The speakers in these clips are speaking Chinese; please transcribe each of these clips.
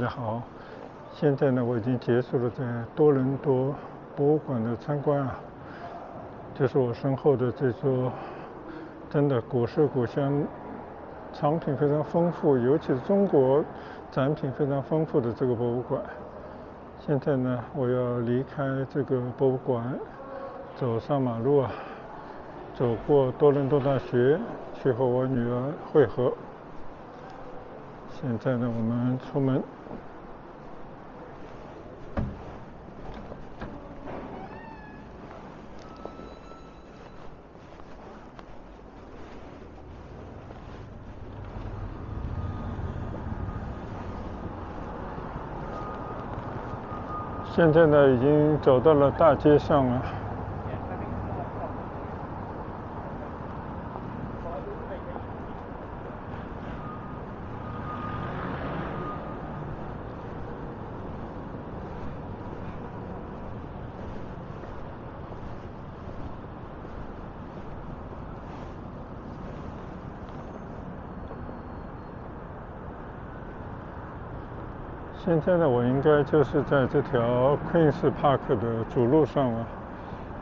家好。现在呢，我已经结束了在多伦多博物馆的参观啊，就是我身后的这座真的古色古香、藏品非常丰富，尤其是中国展品非常丰富的这个博物馆。现在呢，我要离开这个博物馆，走上马路啊，走过多伦多大学，去和我女儿会合。现在呢，我们出门。现在呢，已经走到了大街上了。现在呢，我应该就是在这条 Queens Park 的主路上了。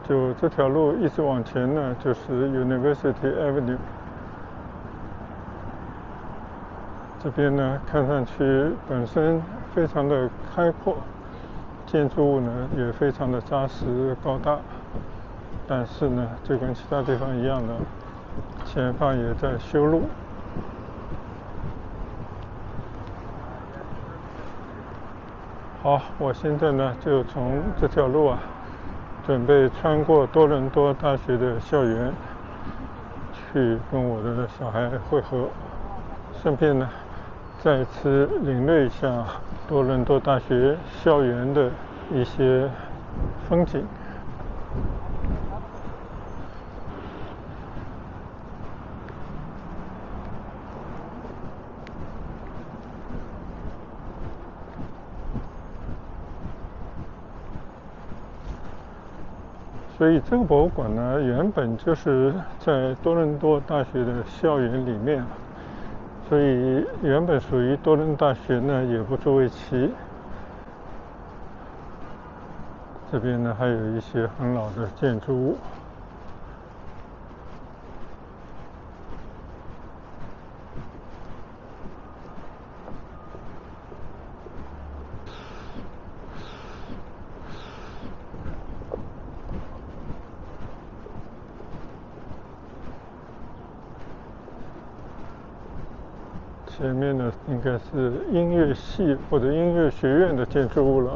就这条路一直往前呢，就是 University Avenue。这边呢，看上去本身非常的开阔，建筑物呢也非常的扎实高大。但是呢，就跟其他地方一样的，前方也在修路。好，我现在呢就从这条路啊，准备穿过多伦多大学的校园，去跟我的小孩会合，顺便呢再次领略一下多伦多大学校园的一些风景。所以这个博物馆呢，原本就是在多伦多大学的校园里面，所以原本属于多伦多大学呢也不足为奇。这边呢还有一些很老的建筑物。前面呢应该是音乐系或者音乐学院的建筑物了。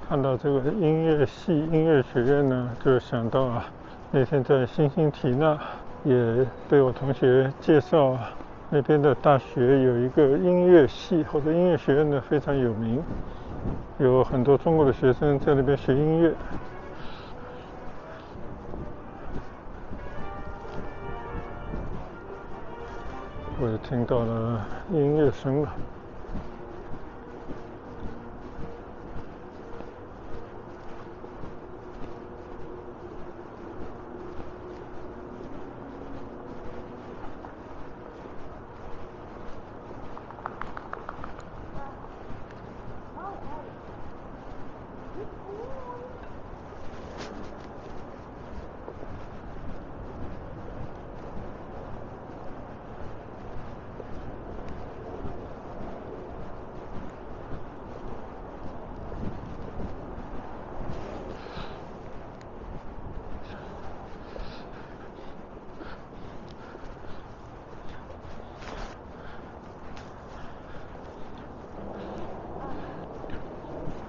看到这个音乐系、音乐学院呢，就想到啊，那天在辛辛提纳也被我同学介绍，那边的大学有一个音乐系或者音乐学院呢非常有名，有很多中国的学生在那边学音乐。我也听到了音乐声了。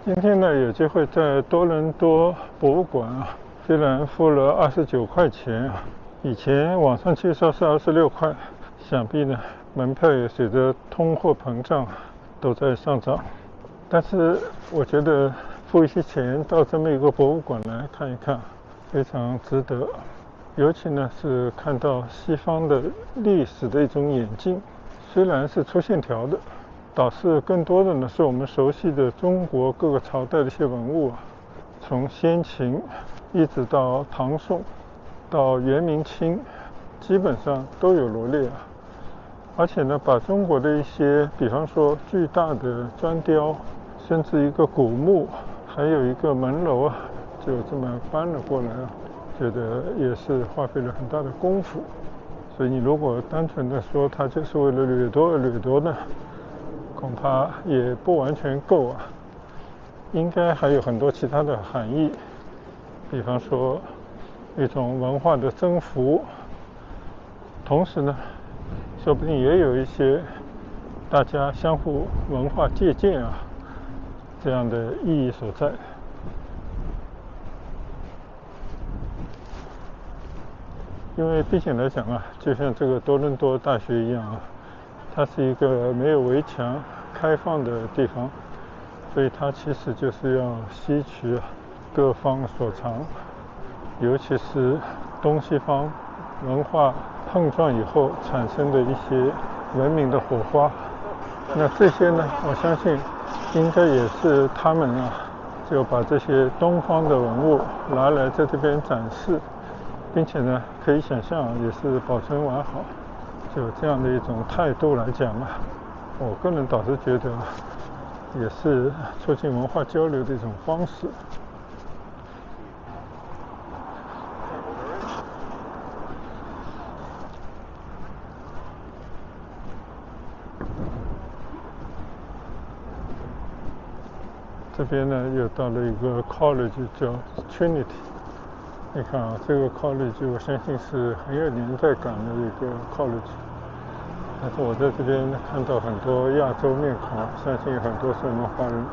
今天呢，有机会在多伦多博物馆啊，虽然付了29块钱啊，以前网上介绍是26块，想必呢门票也随着通货膨胀都在上涨。但是我觉得付一些钱到这么一个博物馆来看一看，非常值得。尤其呢是看到西方的历史的一种演进，虽然是粗线条的，倒是更多的呢是我们熟悉的中国各个朝代的一些文物啊，从先秦一直到唐宋到元明清，基本上都有罗列啊。而且呢，把中国的一些，比方说巨大的砖雕，甚至一个古墓，还有一个门楼啊，就这么搬了过来啊，觉得也是花费了很大的功夫。所以你如果单纯的说它就是为了掠夺而掠夺呢，恐怕也不完全够啊，应该还有很多其他的含义，比方说一种文化的征服，同时呢，说不定也有一些大家相互文化借鉴啊这样的意义所在。因为毕竟来讲啊，就像这个多伦多大学一样啊，它是一个没有围墙、开放的地方，所以它其实就是要吸取各方所长，尤其是东西方文化碰撞以后产生的一些文明的火花。那这些呢，我相信应该也是他们啊，就把这些东方的文物拿来在这边展示，并且呢，可以想象也是保存完好，就这样的一种态度来讲啊，我个人倒是觉得也是促进文化交流的一种方式。这边呢又到了一个 college 叫 Trinity， 你看啊，这个 college 我相信是很有年代感的一个 college， 但是我在这边看到很多亚洲面孔，相信很多是我们华人。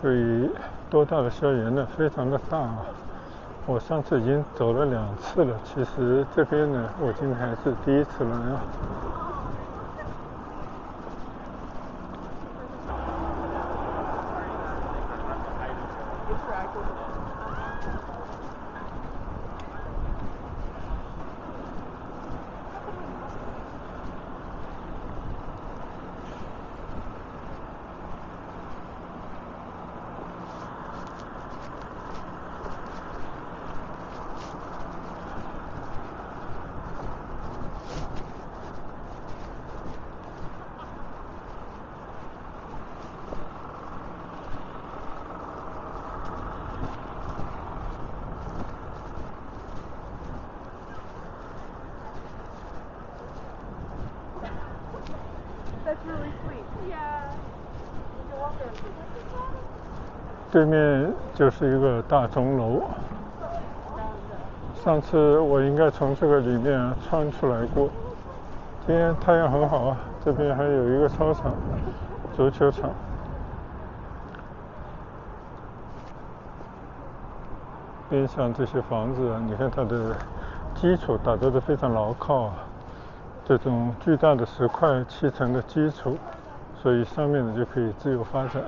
所以多大的校园呢？非常的大啊！我上次已经走了2次了，其实这边呢，我今天还是第一次来啊。对面就是一个大钟楼，上次我应该从这个里面穿出来过。今天太阳很好啊，这边还有一个操场，足球场。边上这些房子啊，你看它的基础打造得非常牢靠啊，这种巨大的石块砌成的基础，所以上面呢就可以自由发展。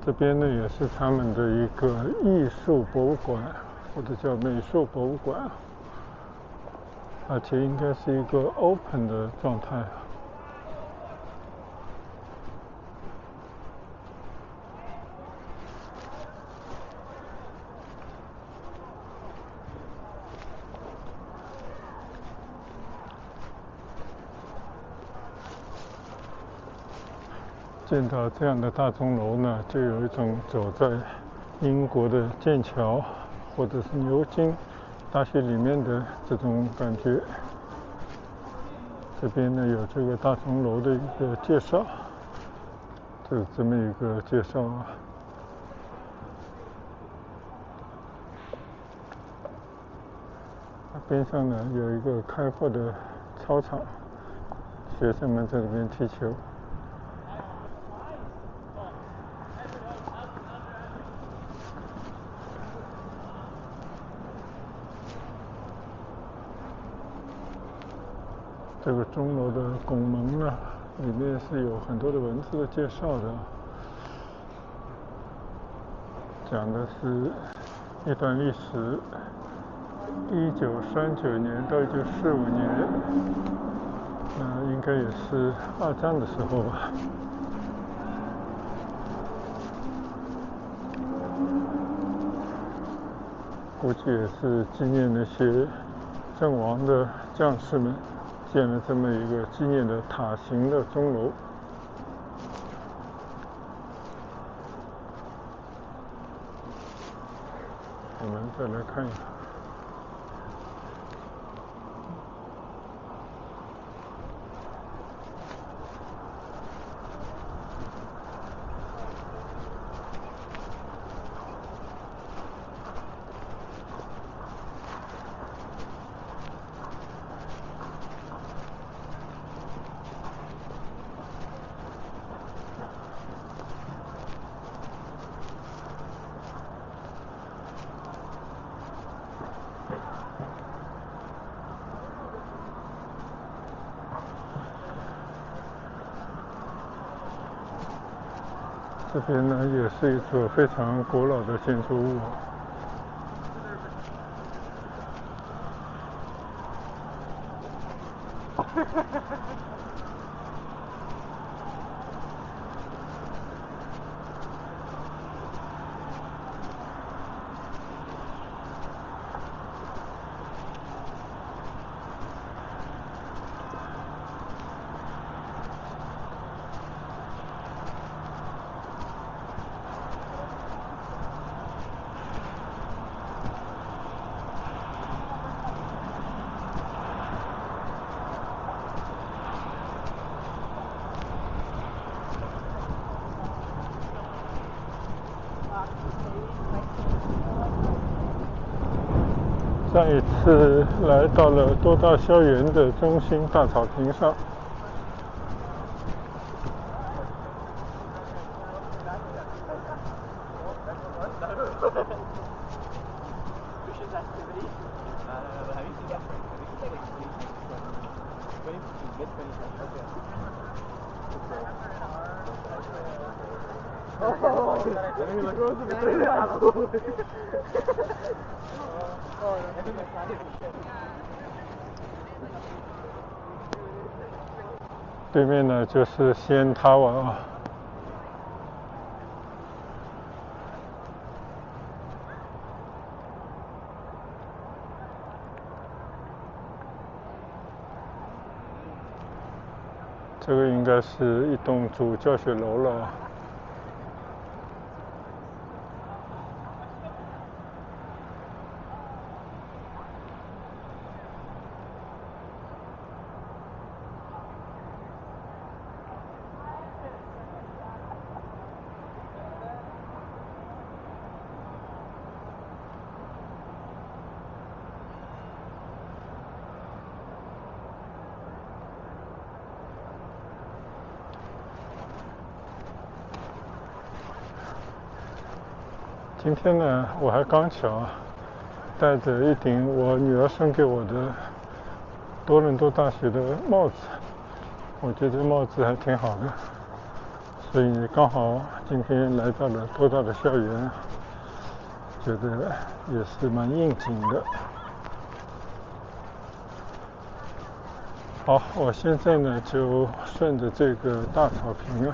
这边呢也是他们的一个艺术博物馆，或者叫美术博物馆，而且应该是一个 open 的状态。见到这样的大钟楼呢，就有一种走在英国的剑桥或者是牛津大学里面的这种感觉。这边呢有这个大钟楼的一个介绍，就是这么一个介绍啊。边上呢有一个开阔的操场，学生们在这边踢球。这个钟楼的拱门呢，里面是有很多的文字的介绍的，讲的是一段历史，1939年到1945年，那应该也是二战的时候吧。估计也是纪念那些阵亡的将士们，建了这么一个纪念的塔形的钟楼。我们再来看一看。这边呢也是一座非常古老的建筑物。上一次来到了多大校园的中心大草坪上，对面呢就是西安塔瓦。这个应该是一栋主教学楼了。今天呢，我还刚巧戴着一顶我女儿送给我的多伦多大学的帽子，我觉得帽子还挺好的，所以刚好今天来到了多大的校园，觉得也是蛮应景的。好，我现在呢就顺着这个大草坪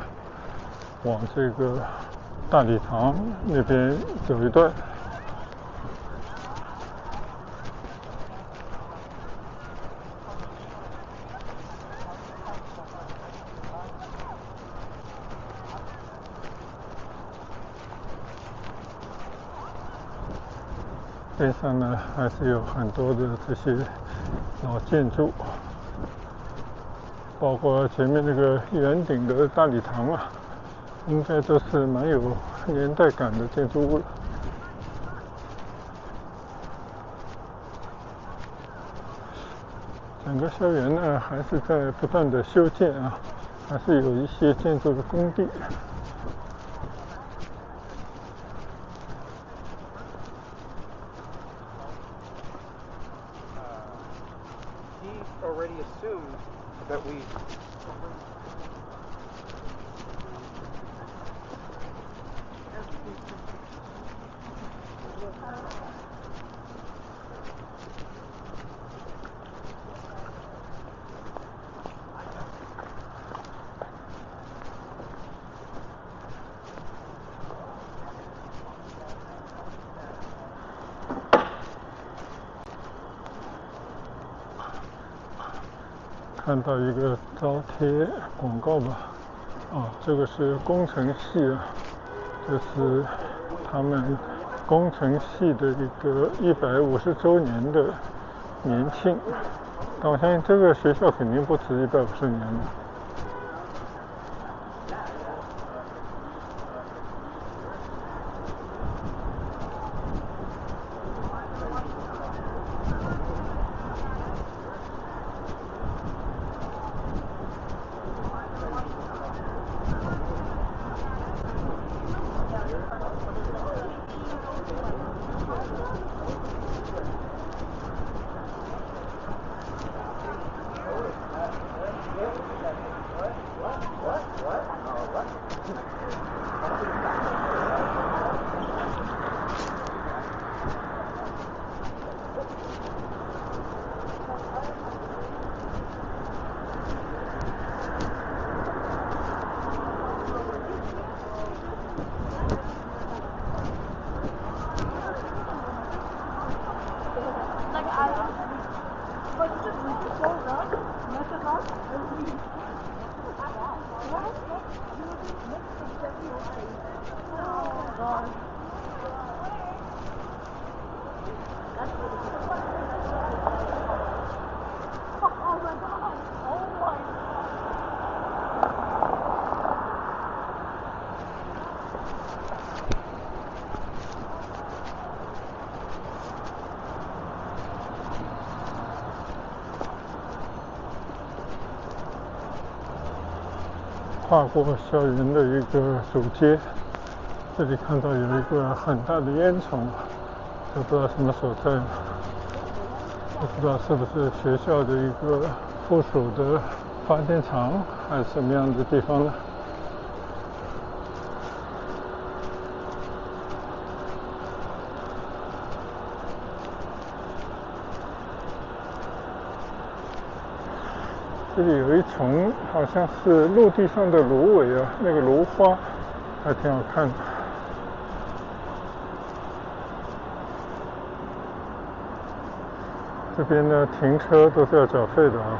往这个大礼堂那边走一段。边上呢还是有很多的这些老建筑，包括前面那个圆顶的大礼堂应该都是蛮有年代感的建筑物。整个校园呢还是在不断的修建啊，还是有一些建筑的工地。Already assumed that we看到一个招贴广告吧，这个是工程系啊，这是他们工程系的一个150周年的年庆，但我相信这个学校肯定不止150年了。跨过校园的一个主街，这里看到有一个很大的烟囱，都不知道什么所在，不知道是不是学校的一个附属的发电厂，还是什么样的地方呢？这里有一丛好像是陆地上的芦苇啊，那个芦花还挺好看的。这边呢停车都是要缴费的啊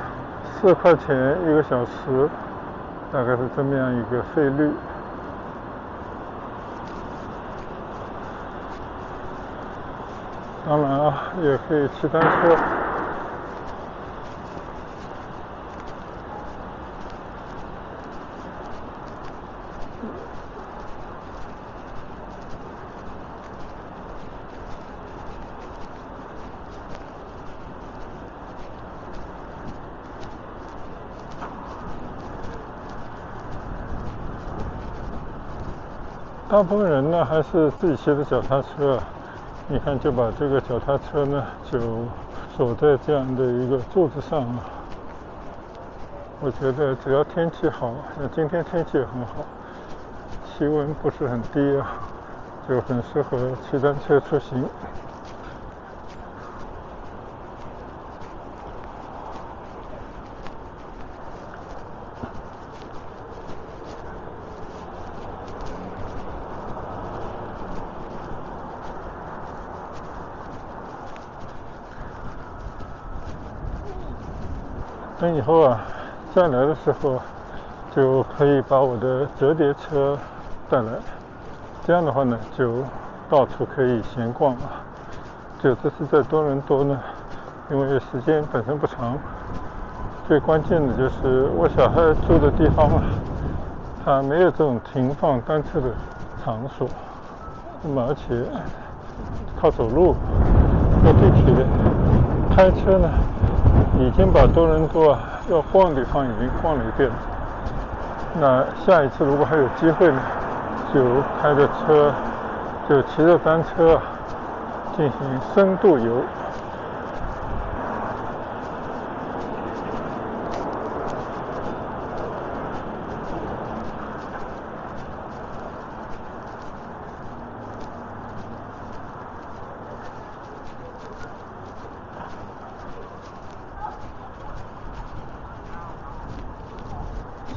，4块钱1个小时，大概是这么样一个费率。当然啊，也可以骑单车。大部分人呢还是自己骑的脚踏车，你看就把这个脚踏车呢就锁在这样的一个柱子上啊。我觉得只要天气好，像今天天气也很好，气温不是很低啊，就很适合骑单车出行。等以后啊，再来的时候就可以把我的折叠车带来，这样的话呢，就到处可以闲逛了。就这次在多伦多呢，因为时间本身不长，最关键的就是我小孩住的地方啊，它没有这种停放单车的场所，那么而且靠走路、坐地铁、开车呢，已经把多伦多要逛的地方已经逛了一遍了。那下一次如果还有机会呢，就开着车，就骑着单车进行深度游。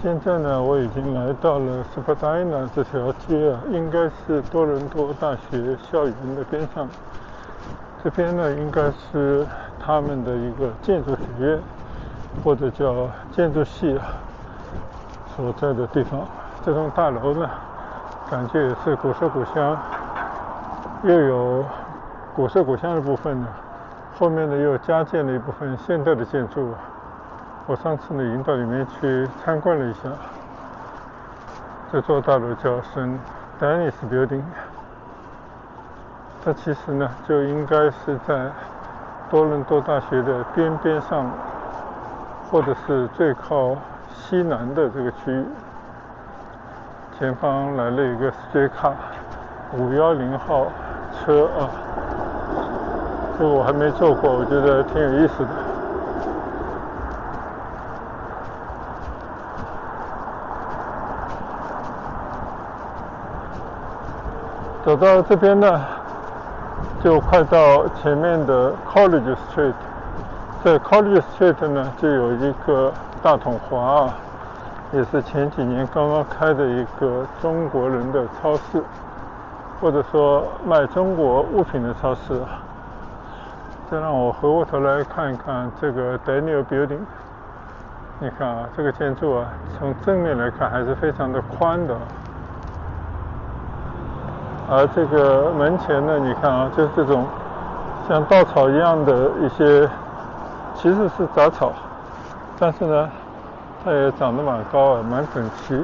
现在呢，我已经来到了 Spadina 这条街啊，应该是多伦多大学校园的边上。这边呢，应该是他们的一个建筑学院，或者叫建筑系所在的地方。这栋大楼呢，感觉也是古色古香，又有古色古香的部分呢，后面呢又加建了一部分现代的建筑。我上次呢已经到里面去参观了一下，这座大楼叫圣 Denis Building， 它其实呢就应该是在多伦多大学的边上，或者是最靠西南的这个区域。前方来了一个 Streetcar 510号车啊，这个我还没坐过，我觉得挺有意思的。走到这边呢，就快到前面的 College Street。在 College Street 呢，就有一个大统华也是前几年刚刚开的一个中国人的超市，或者说卖中国物品的超市。再让我回过头来看一看这个 Daniel Building。你看啊，这个建筑啊，从正面来看还是非常的宽的。而这个门前呢，你看啊，就是这种像稻草一样的一些，其实是杂草，但是呢，它也长得蛮高啊，蛮整齐，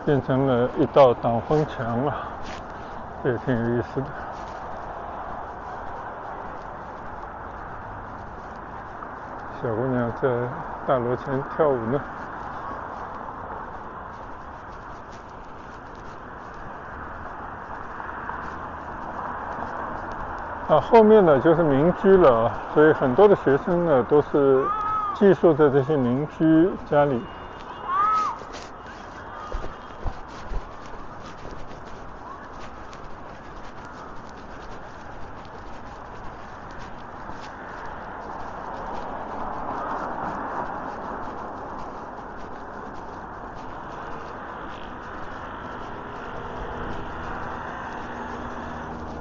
变成了一道挡风墙了，这也挺有意思的。小姑娘在大楼前跳舞呢。后面呢就是民居了，所以很多的学生呢都是寄宿在这些民居家里。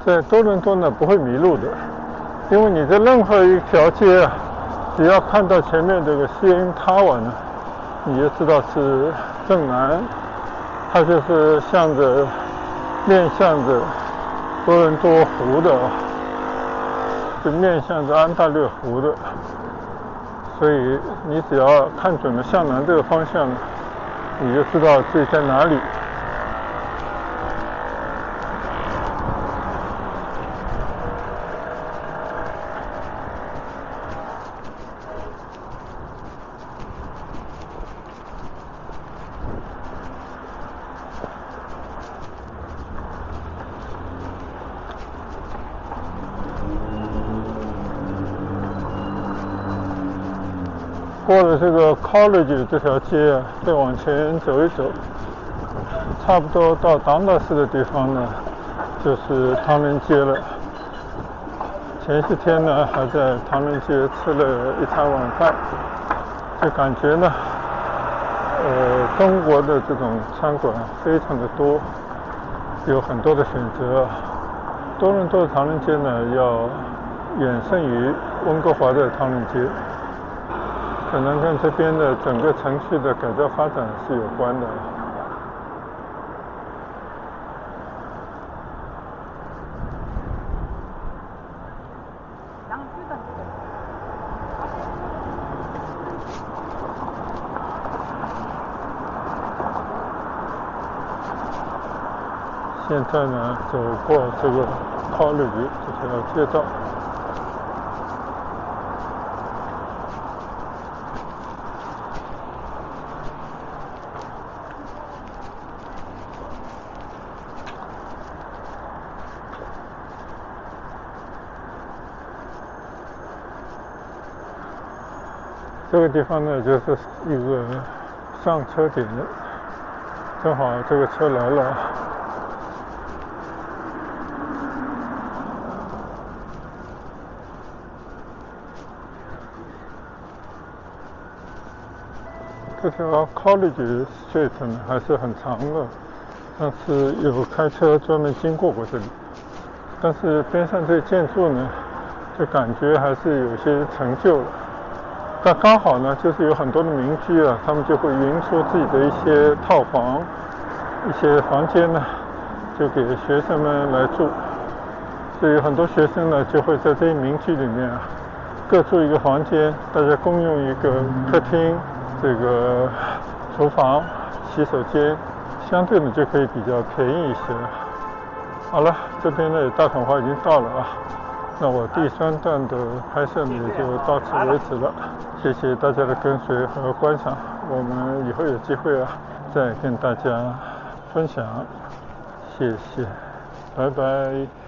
在多伦多呢不会迷路的，因为你在任何一条街只要看到前面这个 CN Tower 呢，你就知道是正南，它就是面向着多伦多湖的，就面向着安大略湖的，所以你只要看准了向南这个方向，你就知道自己在哪里。过了这个 College 这条街再往前走一走，差不多到党岛市的地方呢，就是唐人街了。前些天呢，还在唐人街吃了一餐晚饭，就感觉呢，中国的这种餐馆非常的多，有很多的选择。多伦多的唐人街呢，要远胜于温哥华的唐人街。可能跟这边的整个城市的改造发展是有关的。现在呢，走过这个 College 这条街道。这个地方呢，就是一个上车点，正好这个车来了。这条 College Street 呢还是很长的，上次有开车专门经过这里，但是边上这建筑呢，就感觉还是有些陈旧了。但刚好呢，就是有很多的民居啊，他们就会匀出自己的一些套房、一些房间呢，就给学生们来住。所以很多学生呢，就会在这些民居里面啊，各住一个房间，大家共用一个客厅。这个厨房、洗手间，相对的就可以比较便宜一些。好了，这边的大统华已经到了啊，那我第3段的拍摄呢也就到此为止了。谢谢大家的跟随和观赏，我们以后有机会啊再跟大家分享。谢谢，拜拜。